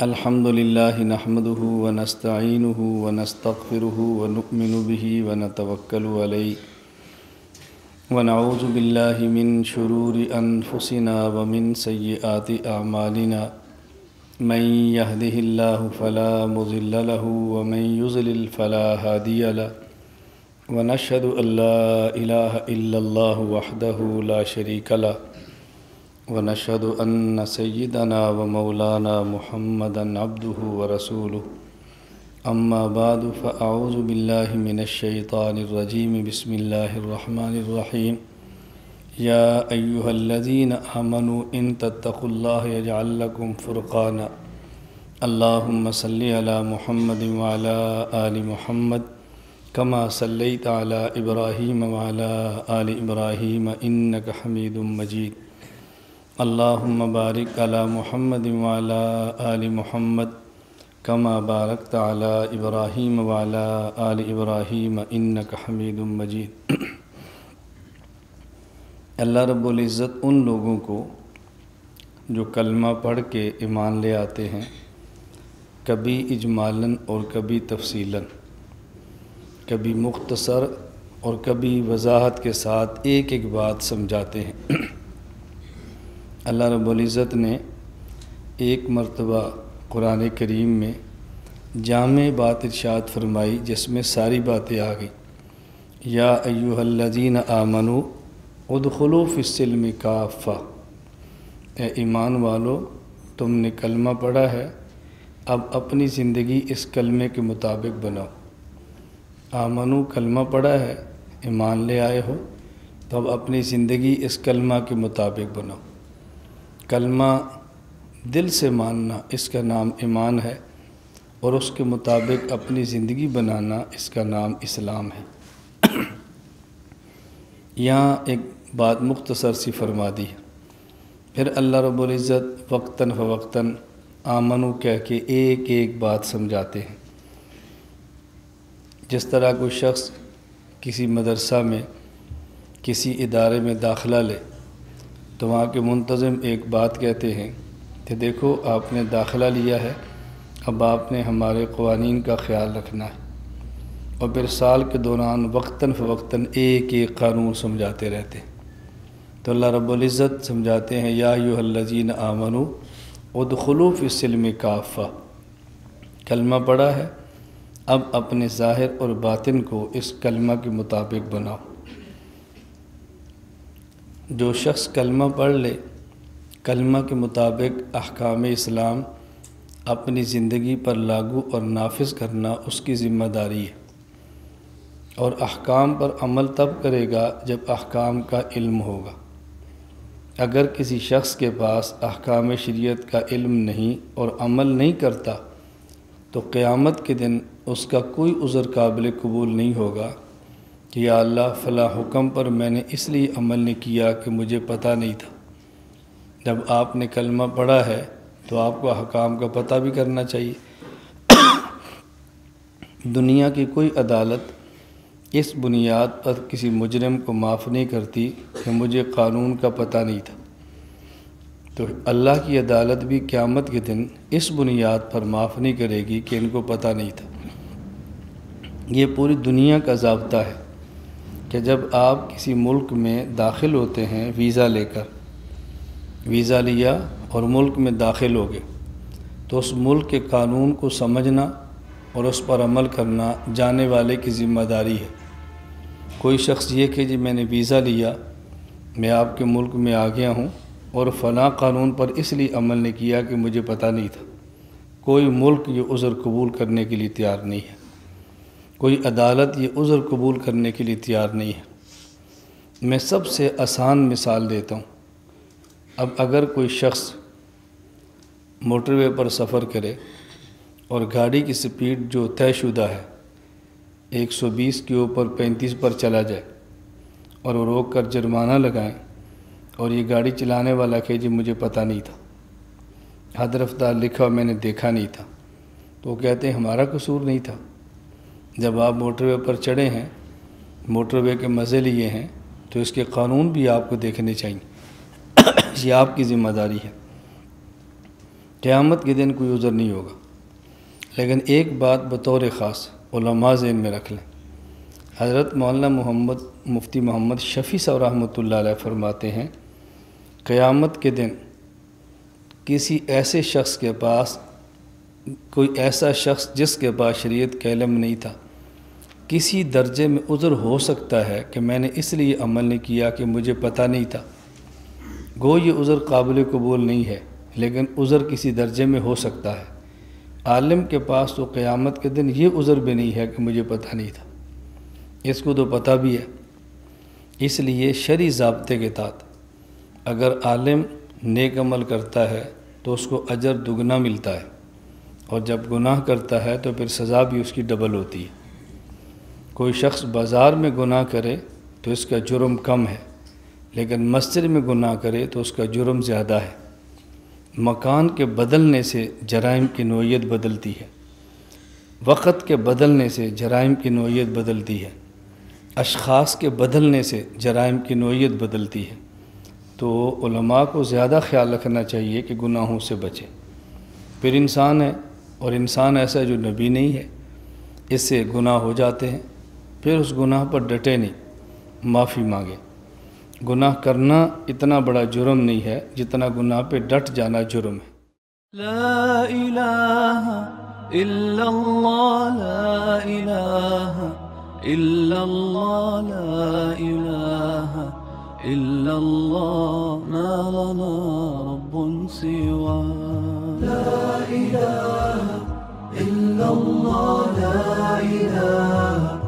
الحمد لله نحمده ونستعينه ونستغفره ونؤمن به ونتوكل عليه ونعوذ بالله من شرور أنفسنا ومن سيئات أعمالنا من يهده الله فلا مضل له ومن يضلل فلا هادي له ونشهد أن لا إله إلا الله وحده لا شريك له ونشهد أن سيدنا ومولانا محمدا عبده ورسوله أما بعد فأعوذ بالله من الشيطان الرجيم بسم الله الرحمن الرحيم يا أيها الذين آمنوا إن تتقوا الله يجعل لكم فرقانا اللهم صل على محمد وعلى آل محمد كما صليت على إبراهيم وعلى آل إبراهيم إنك حميد مجيد اللهم بارك على محمد وعلى آل محمد كما باركت على إبراهيم وعلى آل إبراهيم إنك حميد مجيد اللہ رب العزت ان لوگوں کو جو کلمہ پڑھ کے ایمان لے آتے ہیں کبھی اجمالاً اور کبھی تفصیلاً، کبھی مختصر اور کبھی وضاحت کے ساتھ ایک ایک بات سمجھاتے ہیں۔ اللہ رب العزت نے ایک مرتبہ قرآن کریم میں جامع بات ارشاد فرمائی جس میں ساری باتیں آ گئیں۔ یا ایھا الذین آمنوا ادخلوا فی السلم کافہ، اے ایمان والو تم نے کلمہ پڑھا ہے، اب اپنی زندگی اس کلمے کے مطابق بناؤ۔ آمنو کلمہ پڑھا ہے، ایمان لے آئے ہو، تو اب اپنی زندگی اس کلمہ کے مطابق بناؤ۔ کلمہ دل سے ماننا اس کا نام ایمان ہے، اور اس کے مطابق اپنی زندگی بنانا اس کا نام اسلام ہے۔ یہاں ایک بات مختصر سی فرما دی ہے، پھر اللہ رب العزت وقتاً فوقتاً آمنو کہہ کے ایک ایک بات سمجھاتے ہیں۔ جس طرح کوئی شخص کسی مدرسہ میں کسی ادارے میں داخلہ لے تو وہاں کے منتظم ایک بات کہتے ہیں کہ دیکھو آپ نے داخلہ لیا ہے، اب آپ نے ہمارے قوانین کا خیال رکھنا ہے، اور پھر سال کے دوران وقتاً فوقتاً ایک ایک قانون سمجھاتے رہتے ہیں۔ تو اللہ رب العزت سمجھاتے ہیں یا ایھا الذین آمنوا ادخلوا فی السلم کافہ، کلمہ پڑھا ہے، اب اپنے ظاہر اور باطن کو اس کلمہ کے مطابق بناؤ۔ جو شخص کلمہ پڑھ لے، کلمہ کے مطابق احکام اسلام اپنی زندگی پر لاگو اور نافذ کرنا اس کی ذمہ داری ہے، اور احکام پر عمل تب کرے گا جب احکام کا علم ہوگا۔ اگر کسی شخص کے پاس احکام شریعت کا علم نہیں اور عمل نہیں کرتا تو قیامت کے دن اس کا کوئی عذر قابل قبول نہیں ہوگا کہ یا اللہ فلاں حکم پر میں نے اس لیے عمل نہیں کیا کہ مجھے پتہ نہیں تھا۔ جب آپ نے کلمہ پڑھا ہے تو آپ کو احکام کا پتہ بھی کرنا چاہیے۔ دنیا کی کوئی عدالت اس بنیاد پر کسی مجرم کو معاف نہیں کرتی کہ مجھے قانون کا پتہ نہیں تھا، تو اللہ کی عدالت بھی قیامت کے دن اس بنیاد پر معاف نہیں کرے گی کہ ان کو پتہ نہیں تھا۔ یہ پوری دنیا کا ضابطہ ہے کہ جب آپ کسی ملک میں داخل ہوتے ہیں ویزا لے کر، ویزا لیا اور ملک میں داخل ہو گئے، تو اس ملک کے قانون کو سمجھنا اور اس پر عمل کرنا جانے والے کی ذمہ داری ہے۔ کوئی شخص یہ کہ جی میں نے ویزا لیا، میں آپ کے ملک میں آ گیا ہوں اور فلاں قانون پر اس لیے عمل نہیں کیا کہ مجھے پتہ نہیں تھا، کوئی ملک یہ عذر قبول کرنے کے لیے تیار نہیں ہے، کوئی عدالت یہ عذر قبول کرنے کے لیے تیار نہیں ہے۔ میں سب سے آسان مثال دیتا ہوں۔ اب اگر کوئی شخص موٹر وے پر سفر کرے اور گاڑی کی سپیڈ جو طے شدہ ہے 120 کے اوپر 35 پر چلا جائے اور وہ روک کر جرمانہ لگائیں، اور یہ گاڑی چلانے والا کہ جی مجھے پتہ نہیں تھا، حد رفتار لکھا میں نے دیکھا نہیں تھا، تو وہ کہتے ہیں ہمارا قصور نہیں تھا۔ جب آپ موٹر وے پر چڑھے ہیں، موٹر وے کے مزے لیے ہیں، تو اس کے قانون بھی آپ کو دیکھنے چاہیے، یہ آپ کی ذمہ داری ہے۔ قیامت کے دن کوئی عذر نہیں ہوگا۔ لیکن ایک بات بطور خاص علماء ذہن میں رکھ لیں، حضرت مولانا مفتی محمد شفیع صاحب رحمۃ اللہ علیہ فرماتے ہیں قیامت کے دن کسی ایسے شخص کے پاس، کوئی ایسا شخص جس کے پاس شریعت کا علم نہیں تھا، کسی درجے میں عذر ہو سکتا ہے کہ میں نے اس لیے عمل نہیں کیا کہ مجھے پتہ نہیں تھا۔ گو یہ عذر قابل قبول نہیں ہے، لیکن عذر کسی درجے میں ہو سکتا ہے۔ عالم کے پاس تو قیامت کے دن یہ عذر بھی نہیں ہے کہ مجھے پتہ نہیں تھا، اس کو تو پتہ بھی ہے۔ اس لیے شرعی ضابطے کے تحت اگر عالم نیک عمل کرتا ہے تو اس کو اجر دگنا ملتا ہے، اور جب گناہ کرتا ہے تو پھر سزا بھی اس کی ڈبل ہوتی ہے۔ کوئی شخص بازار میں گناہ کرے تو اس کا جرم کم ہے، لیکن مسجد میں گناہ کرے تو اس کا جرم زیادہ ہے۔ مکان کے بدلنے سے جرائم کی نوعیت بدلتی ہے، وقت کے بدلنے سے جرائم کی نوعیت بدلتی ہے، اشخاص کے بدلنے سے جرائم کی نوعیت بدلتی ہے۔ تو علماء کو زیادہ خیال رکھنا چاہیے کہ گناہوں سے بچیں۔ پھر انسان ہے، اور انسان ایسا جو نبی نہیں ہے، اس سے گناہ ہو جاتے ہیں، پھر اس گناہ پر ڈٹے نہیں، معافی مانگے۔ گناہ کرنا اتنا بڑا جرم نہیں ہے جتنا گناہ پہ ڈٹ جانا جرم ہے۔ لا الہ الا اللہ، لا الہ الا اللہ، لا الہ الا اللہ، ما لنا رب سوا۔ لا الہ الا اللہ، لا الہ